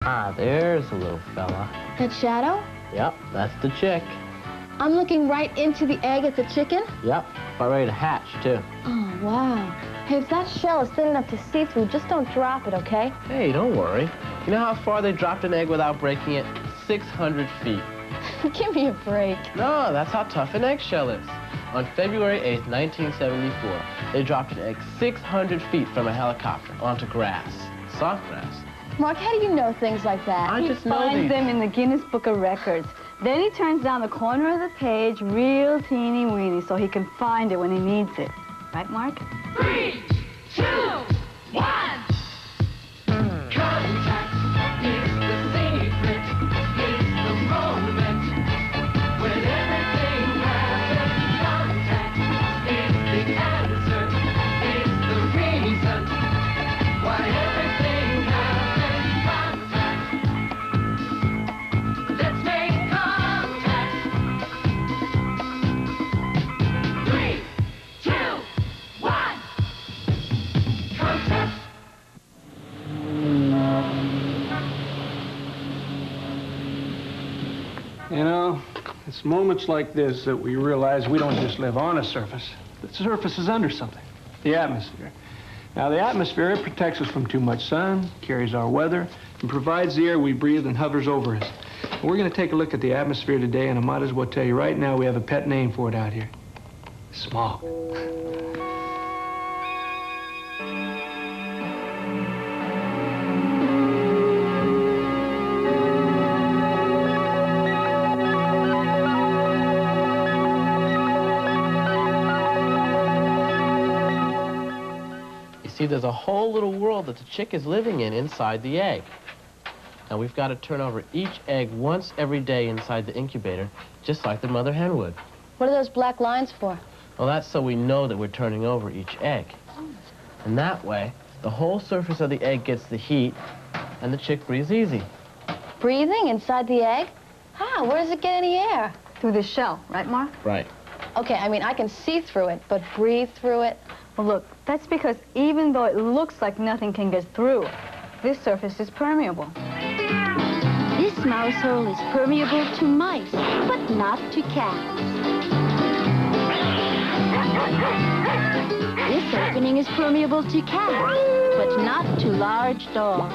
Ah, there's a little fella. That shadow? Yep, that's the chick. I'm looking right into the egg at the chicken? Yep, about ready to hatch, too. Oh, wow. Hey, if that shell is thin enough to see through, just don't drop it, okay? Hey, don't worry. You know how far they dropped an egg without breaking it? 600 feet. Give me a break. No, that's how tough an eggshell is. On February 8th, 1974, they dropped an egg 600 feet from a helicopter onto grass. Soft grass. Mark, how do you know things like that? I just know these. He finds them in the Guinness Book of Records. Then he turns down the corner of the page real teeny weeny so he can find it when he needs it. Right, Mark? 3, 2, 1. Contact is the secret, is the moment when everything happens. Contact is the answer, is the reason why everything happens. Contact. Let's make contact. 3, 2, 1. Contact. You know, it's moments like this that we realize we don't just live on a surface. The surface is under something, the atmosphere. Now, the atmosphere, it protects us from too much sun, carries our weather, and provides the air we breathe and hovers over us. And we're going to take a look at the atmosphere today, and I might as well tell you right now we have a pet name for it out here. Smog. You see, there's a whole little world that the chick is living in inside the egg. Now, we've got to turn over each egg once every day inside the incubator, just like the mother hen would. What are those black lines for? Well, that's so we know that we're turning over each egg. And that way, the whole surface of the egg gets the heat, and the chick breathes easy. Breathing inside the egg? How? Where does it get any air? Through the shell, right, Mark? Right. Okay, I mean, I can see through it, but breathe through it? Well, look, that's because even though it looks like nothing can get through, this surface is permeable. This mouse hole is permeable to mice, but not to cats. This opening is permeable to cats, but not to large dogs.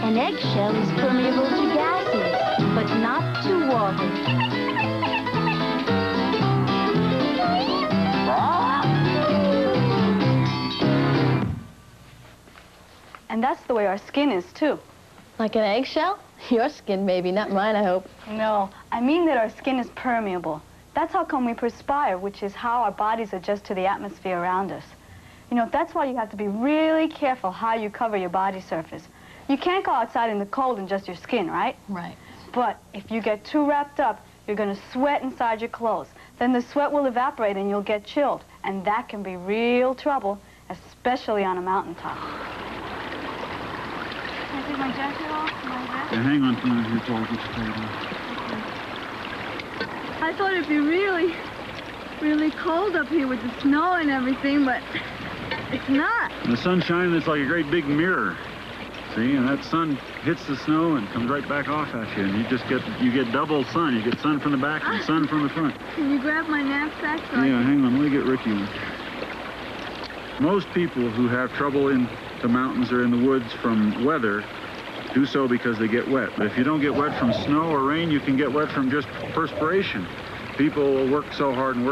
An eggshell is permeable to gases, but not to water. And that's the way our skin is, too. Like an eggshell? Your skin, maybe, not mine, I hope. No, I mean that our skin is permeable. That's how come we perspire, which is how our bodies adjust to the atmosphere around us. You know, that's why you have to be really careful how you cover your body surface. You can't go outside in the cold in just your skin, right? Right. But if you get too wrapped up, you're going to sweat inside your clothes. Then the sweat will evaporate and you'll get chilled. And that can be real trouble, especially on a mountaintop. Can I take my jacket off? Yeah, hang on for a minute here, Paul. Get your coat on. I thought it'd be really, really cold up here with the snow and everything, but it's not. And the sun shining, it's like a great big mirror. See, and that sun hits the snow and comes right back off at you, and you get double sun. You get sun from the back and sun from the front. Can you grab my knapsack? Yeah, hang on. Let me get Ricky one. Most people who have trouble in the mountains or in the woods from weather do so because they get wet. But if you don't get wet from snow or rain, you can get wet from just perspiration. People will work so hard, and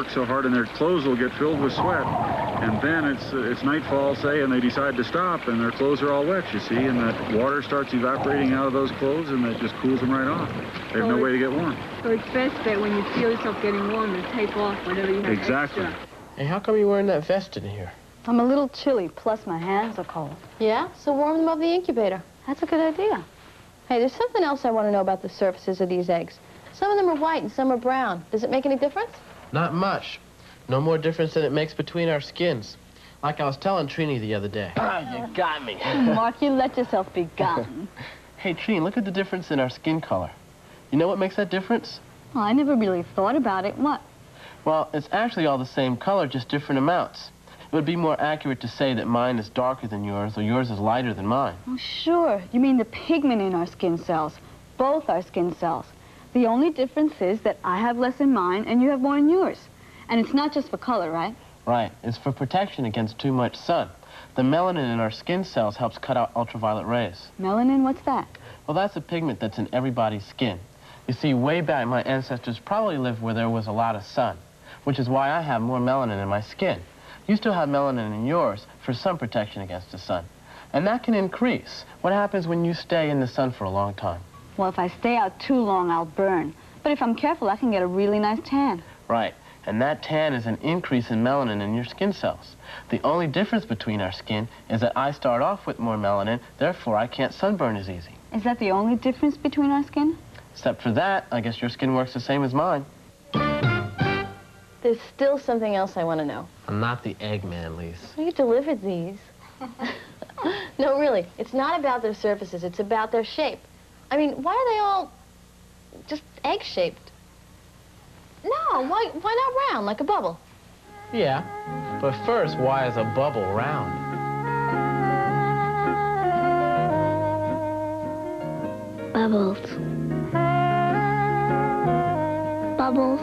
their clothes will get filled with sweat. And then it's nightfall, say, and they decide to stop, and their clothes are all wet, you see, and that water starts evaporating out of those clothes, and that just cools them right off. They have no way to get warm. So it's best that when you feel yourself getting warm, to take off whatever you have Exactly. extra. Hey, how come you're wearing that vest in here? I'm a little chilly, plus my hands are cold. Yeah? So warm them up the incubator. That's a good idea. Hey, there's something else I want to know about the surfaces of these eggs. Some of them are white and some are brown. Does it make any difference? Not much. No more difference than it makes between our skins. Like I was telling Trini the other day. Ah, you got me. Mark, you let yourself be gotten. Hey, Trini, look at the difference in our skin color. You know what makes that difference? Well, I never really thought about it. What? Well, it's actually all the same color, just different amounts. It would be more accurate to say that mine is darker than yours or yours is lighter than mine. Oh, sure. You mean the pigment in our skin cells. Both our skin cells. The only difference is that I have less in mine and you have more in yours. And it's not just for color, right? Right. It's for protection against too much sun. The melanin in our skin cells helps cut out ultraviolet rays. Melanin, what's that? Well, that's a pigment that's in everybody's skin. You see, way back, my ancestors probably lived where there was a lot of sun, which is why I have more melanin in my skin. You still have melanin in yours for some protection against the sun. And that can increase. What happens when you stay in the sun for a long time? Well, if I stay out too long, I'll burn. But if I'm careful, I can get a really nice tan. Right. And that tan is an increase in melanin in your skin cells. The only difference between our skin is that I start off with more melanin, therefore I can't sunburn as easy. Is that the only difference between our skin? Except for that, I guess your skin works the same as mine. There's still something else I want to know. I'm not the Eggman, Lise. You delivered these. No, really, it's not about their surfaces, it's about their shape. I mean, why are they all just egg-shaped? No, why not round, like a bubble? Yeah, but first, why is a bubble round? Bubbles. Bubbles.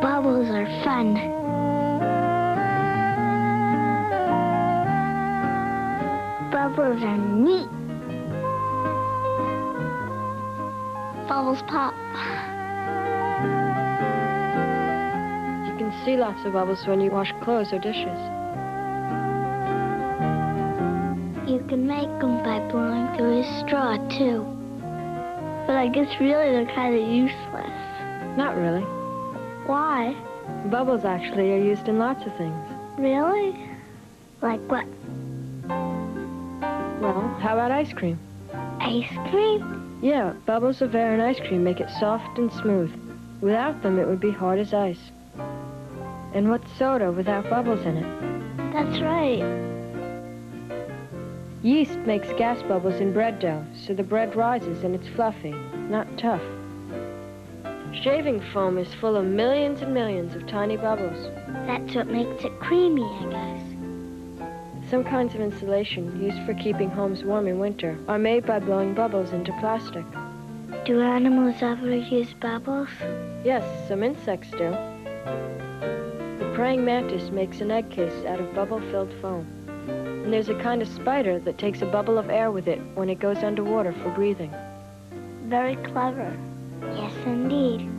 Bubbles are fun. Bubbles are neat. Bubbles pop. You can see lots of bubbles when you wash clothes or dishes. You can make them by blowing through a straw, too. But I guess really they're kind of useless. Not really. Why? Bubbles actually are used in lots of things. Really? Like what? Well, how about ice cream? Ice cream? Yeah, bubbles of air in ice cream make it soft and smooth. Without them, it would be hard as ice. And what's soda without bubbles in it? That's right. Yeast makes gas bubbles in bread dough, so the bread rises and it's fluffy, not tough. Shaving foam is full of millions and millions of tiny bubbles. That's what makes it creamy, I guess. Some kinds of insulation used for keeping homes warm in winter are made by blowing bubbles into plastic. Do animals ever use bubbles? Yes, some insects do. The praying mantis makes an egg case out of bubble-filled foam. And there's a kind of spider that takes a bubble of air with it when it goes underwater for breathing. Very clever. Yes, indeed.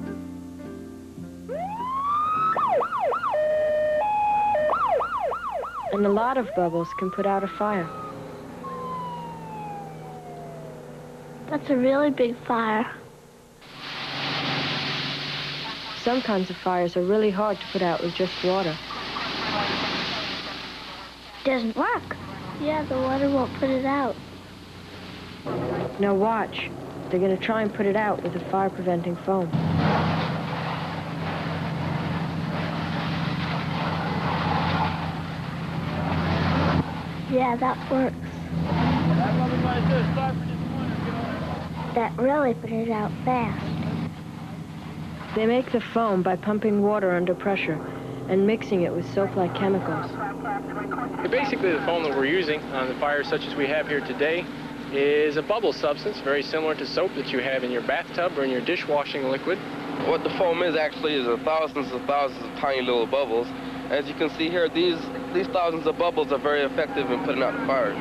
And a lot of bubbles can put out a fire. That's a really big fire. Some kinds of fires are really hard to put out with just water. Doesn't work. Yeah, the water won't put it out. Now watch. They're going to try and put it out with a fire-preventing foam. Yeah, that works. That really put it out fast. They make the foam by pumping water under pressure and mixing it with soap-like chemicals. Basically, the foam that we're using on the fires such as we have here today is a bubble substance, very similar to soap that you have in your bathtub or in your dishwashing liquid. What the foam is actually is thousands of tiny little bubbles. As you can see here, these thousands of bubbles are very effective in putting out the fires.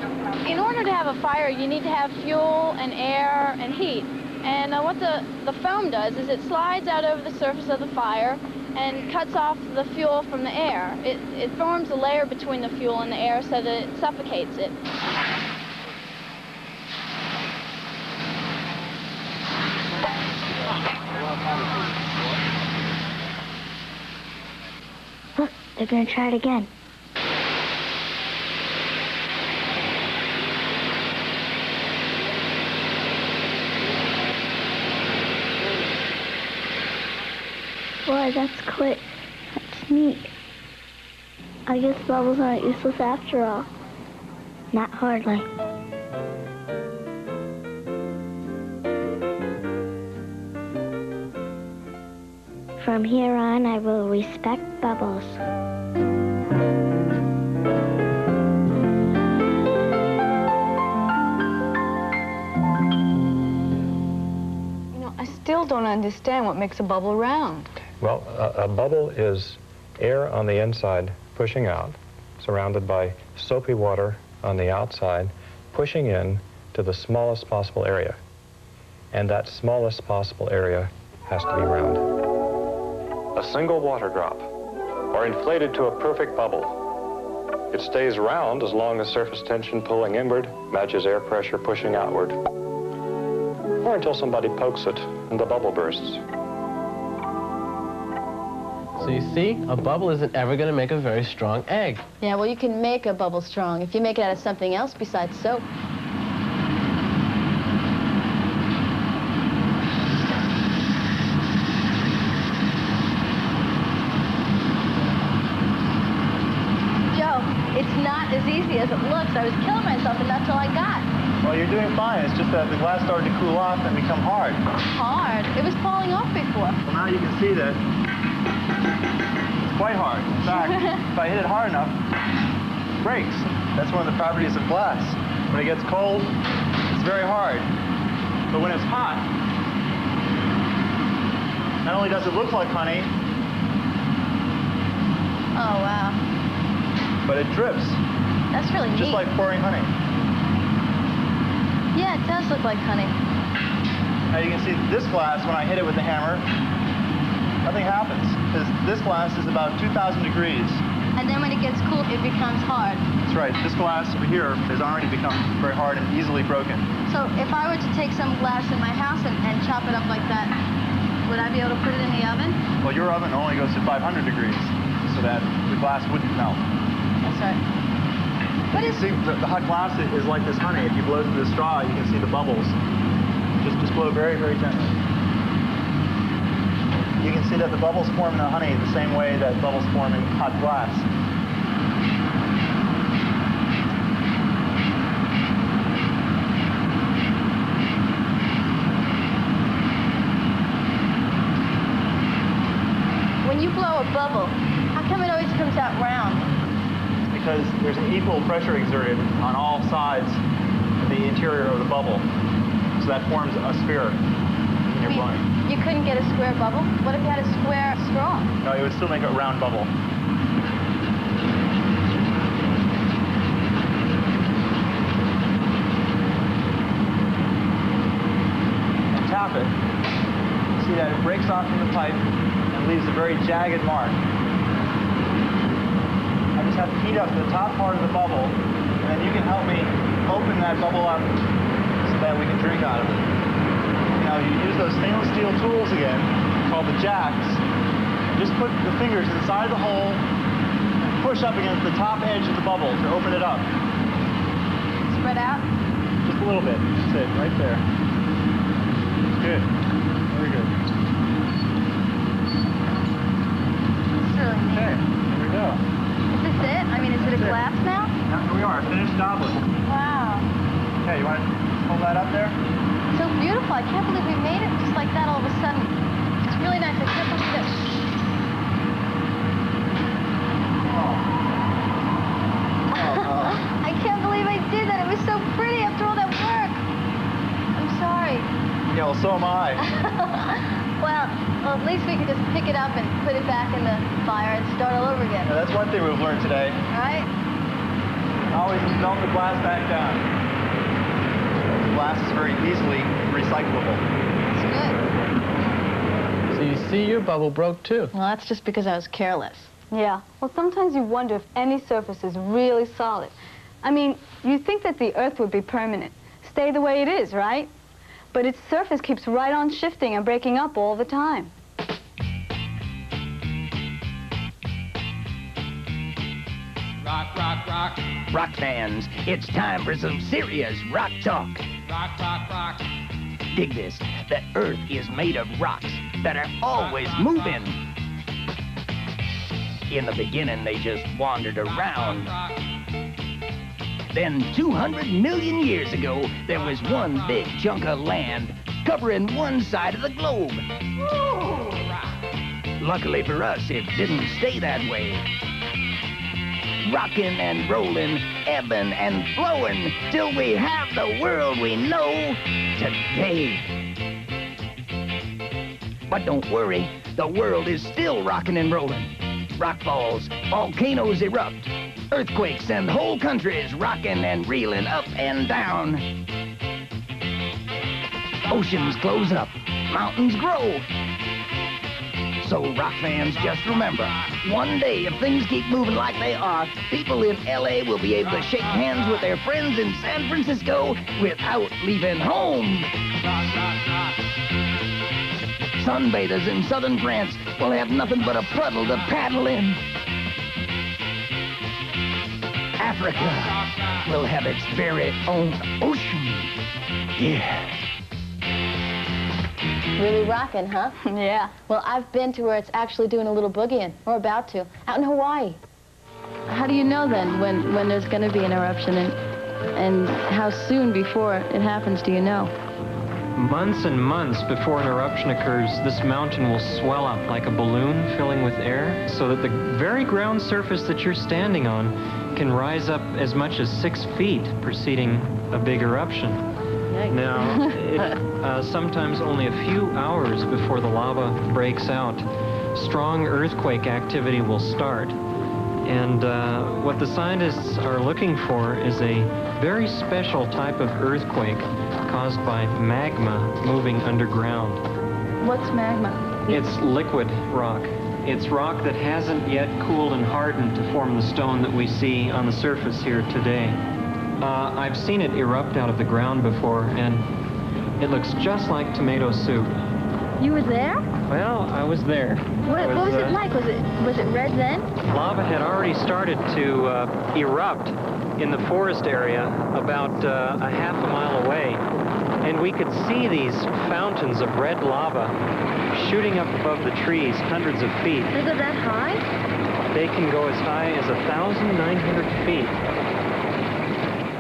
In order to have a fire, you need to have fuel and air and heat. And what the foam does is it slides out over the surface of the fire and cuts off the fuel from the air. It forms a layer between the fuel and the air so that it suffocates it. Look, they're going to try it again. Boy, that's quick. That's neat. I guess bubbles aren't useless after all. Not hardly. From here on, I will respect bubbles. You know, I still don't understand what makes a bubble round. Well, a bubble is air on the inside pushing out, surrounded by soapy water on the outside, pushing in to the smallest possible area. And that smallest possible area has to be round. A single water drop, or inflated to a perfect bubble. It stays round as long as surface tension pulling inward matches air pressure pushing outward, or until somebody pokes it and the bubble bursts. So you see, a bubble isn't ever going to make a very strong egg. Yeah, well, you can make a bubble strong if you make it out of something else besides soap. It's not as easy as it looks. I was killing myself, and that's all I got. Well, you're doing fine. It's just that the glass started to cool off and become hard. Hard? It was falling off before. Well, now you can see that it's quite hard. In fact, if I hit it hard enough, it breaks. That's one of the properties of glass. When it gets cold, it's very hard. But when it's hot, not only does it look like honey, oh, wow. but it drips. That's really neat. Just like pouring honey. Yeah, it does look like honey. Now you can see this glass, when I hit it with the hammer, nothing happens, because this glass is about 2,000 degrees. And then when it gets cool, it becomes hard. That's right. This glass over here has already become very hard and easily broken. So if I were to take some glass in my house and chop it up like that, would I be able to put it in the oven? Well, your oven only goes to 500 degrees, so that the glass wouldn't melt. That's right. What is... See, the hot glass is like this honey. If you blow through the straw, you can see the bubbles. Just blow very, very gently. You can see that the bubbles form in the honey the same way that bubbles form in hot glass. When you blow a bubble, how come it always comes out round? Because there's an equal pressure exerted on all sides of the interior of the bubble. So that forms a sphere when you're blowing. You couldn't get a square bubble? What if you had a square straw? No, it would still make a round bubble. And tap it. See that it breaks off from the pipe and leaves a very jagged mark. I just have to heat up the top part of the bubble, and then you can help me open that bubble up so that we can drink out of it. Now you use those stainless steel tools again, called the jacks. Just put the fingers inside the hole and push up against the top edge of the bubble to open it up. Spread out? Just a little bit. That's it, right there. Good. Very good. That's really neat. Okay, here we go. Is this it? I mean, is it a glass now? Now, here we are, finished goblet. Wow. Okay, you want to hold that up there? So beautiful. I can't believe we made it just like that all of a sudden. It's really nice. I can't believe it. I can't believe I did that. It was so pretty after all that work. I'm sorry. Yeah, well, so am I. well, at least we could just pick it up and put it back in the fire and start all over again. Yeah, that's one thing we've learned today. Right? Always melt the glass back down. Glass is very easily recyclable. That's good. So you see, your bubble broke too. Well, that's just because I was careless. Yeah. Well, sometimes you wonder if any surface is really solid. I mean, you think that the Earth would be permanent, stay the way it is, right? But its surface keeps right on shifting and breaking up all the time. Rock, rock, rock. Rock fans, it's time for some serious rock talk. Rock, rock, rock. Dig this. The Earth is made of rocks that are always moving. In the beginning, they just wandered around. Then 200 million years ago, there was one big chunk of land covering one side of the globe. Luckily for us, it didn't stay that way. Rockin' and rollin', ebbin' and flowin', till we have the world we know today. But don't worry, the world is still rockin' and rollin'. Rock falls, volcanoes erupt, earthquakes and whole countries rockin' and reelin' up and down. Oceans close up, mountains grow. So rock fans, just remember, one day if things keep moving like they are, people in LA will be able to shake hands with their friends in San Francisco without leaving home. Sunbathers in southern France will have nothing but a puddle to paddle in. Africa will have its very own ocean. Yeah. Really rockin', huh? Yeah. Well, I've been to where it's actually doing a little boogieing, or about to, out in Hawaii. How do you know then when there's going to be an eruption, and how soon before it happens do you know? Months and months before an eruption occurs, this mountain will swell up like a balloon filling with air, so that the very ground surface that you're standing on can rise up as much as 6 feet preceding a big eruption. Now, sometimes only a few hours before the lava breaks out, strong earthquake activity will start. And what the scientists are looking for is a very special type of earthquake caused by magma moving underground. What's magma? It's liquid rock. It's rock that hasn't yet cooled and hardened to form the stone that we see on the surface here today. I've seen it erupt out of the ground before, and it looks just like tomato soup. You were there? Well, I was there. What was it like? Was it red then? Lava had already started to erupt in the forest area about a half a mile away, and we could see these fountains of red lava shooting up above the trees hundreds of feet. They go that high? They can go as high as 1,900 feet.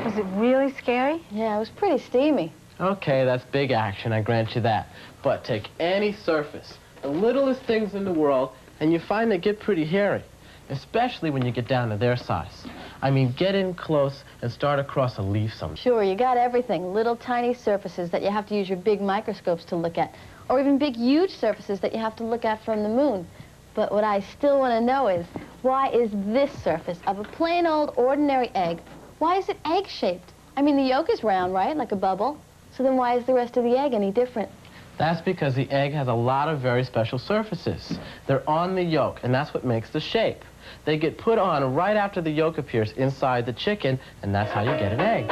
Was it really scary? Yeah, it was pretty steamy. Okay, that's big action, I grant you that. But take any surface, the littlest things in the world, and you find they get pretty hairy, especially when you get down to their size. I mean, get in close and start across a leaf sometimes. Sure, you got everything. Little tiny surfaces that you have to use your big microscopes to look at, or even big huge surfaces that you have to look at from the moon. But what I still want to know is, why is this surface of a plain old ordinary egg, why is it egg-shaped? I mean, the yolk is round, right, like a bubble? So then why is the rest of the egg any different? That's because the egg has a lot of very special surfaces. They're on the yolk, and that's what makes the shape. They get put on right after the yolk appears inside the chicken, and that's how you get an egg.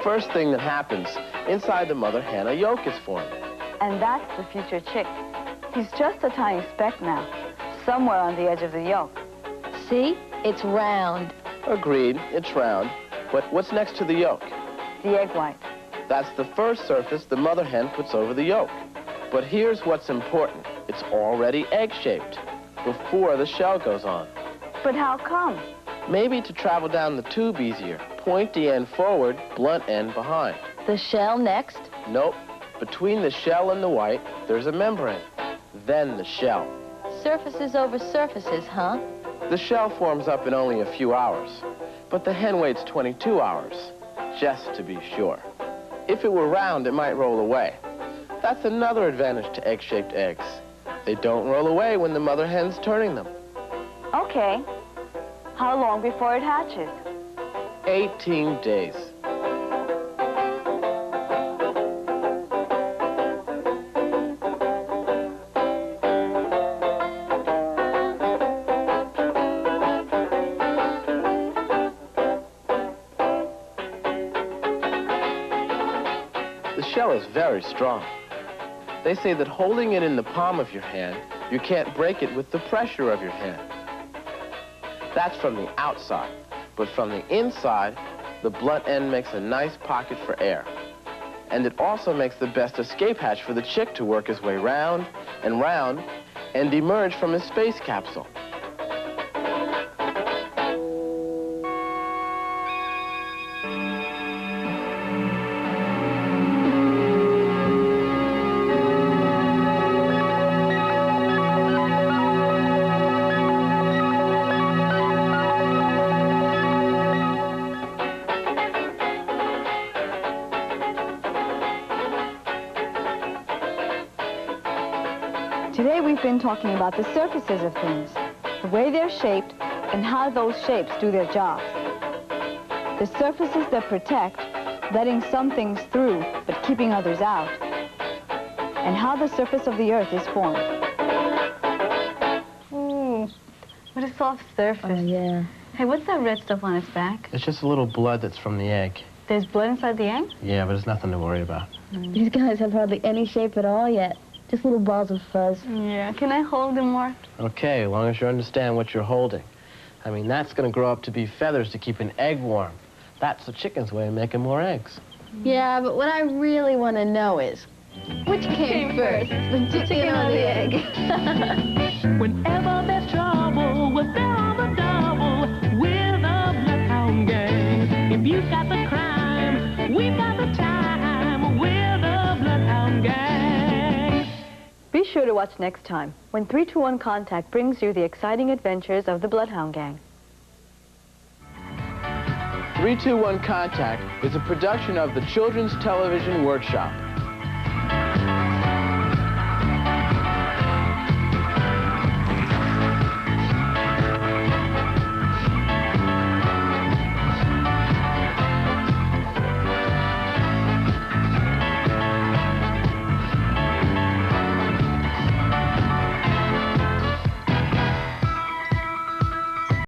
First thing that happens, inside the mother hen, a yolk is formed. And that's the future chick. He's just a tiny speck now, somewhere on the edge of the yolk. See? It's round. Agreed, it's round. But what's next to the yolk? The egg white. That's the first surface the mother hen puts over the yolk. But here's what's important. It's already egg-shaped before the shell goes on. But how come? Maybe to travel down the tube easier. Pointy end forward, blunt end behind. The shell next? Nope. Between the shell and the white, there's a membrane. Then the shell. Surfaces over surfaces, huh? The shell forms up in only a few hours, but the hen waits 22 hours, just to be sure. If it were round, it might roll away. That's another advantage to egg-shaped eggs. They don't roll away when the mother hen's turning them. Okay. How long before it hatches? 18 days. The shell is very strong. They say that holding it in the palm of your hand, you can't break it with the pressure of your hand. That's from the outside. But from the inside, the blunt end makes a nice pocket for air. And it also makes the best escape hatch for the chick to work his way round and emerge from his space capsule. Today we've been talking about the surfaces of things, the way they're shaped, and how those shapes do their jobs. The surfaces that protect, letting some things through, but keeping others out. And how the surface of the earth is formed. Ooh, what a soft surface. Oh, yeah. Hey, what's that red stuff on its back? It's just a little blood that's from the egg. There's blood inside the egg? Yeah, but it's nothing to worry about. These guys have hardly any shape at all yet. Just little balls of fuzz. Yeah. Can I hold them, Mort? Okay, as long as you understand what you're holding. I mean, that's going to grow up to be feathers to keep an egg warm. That's the chicken's way of making more eggs. Yeah, but what I really want to know is, which came first, the chicken or the egg? Whenever there's trouble, we're there on the double with a bloodhound gang. If you got the crime, we've got the time with a bloodhound gang. Be sure to watch next time when 321 Contact brings you the exciting adventures of the Bloodhound Gang. 321 Contact is a production of the Children's Television Workshop.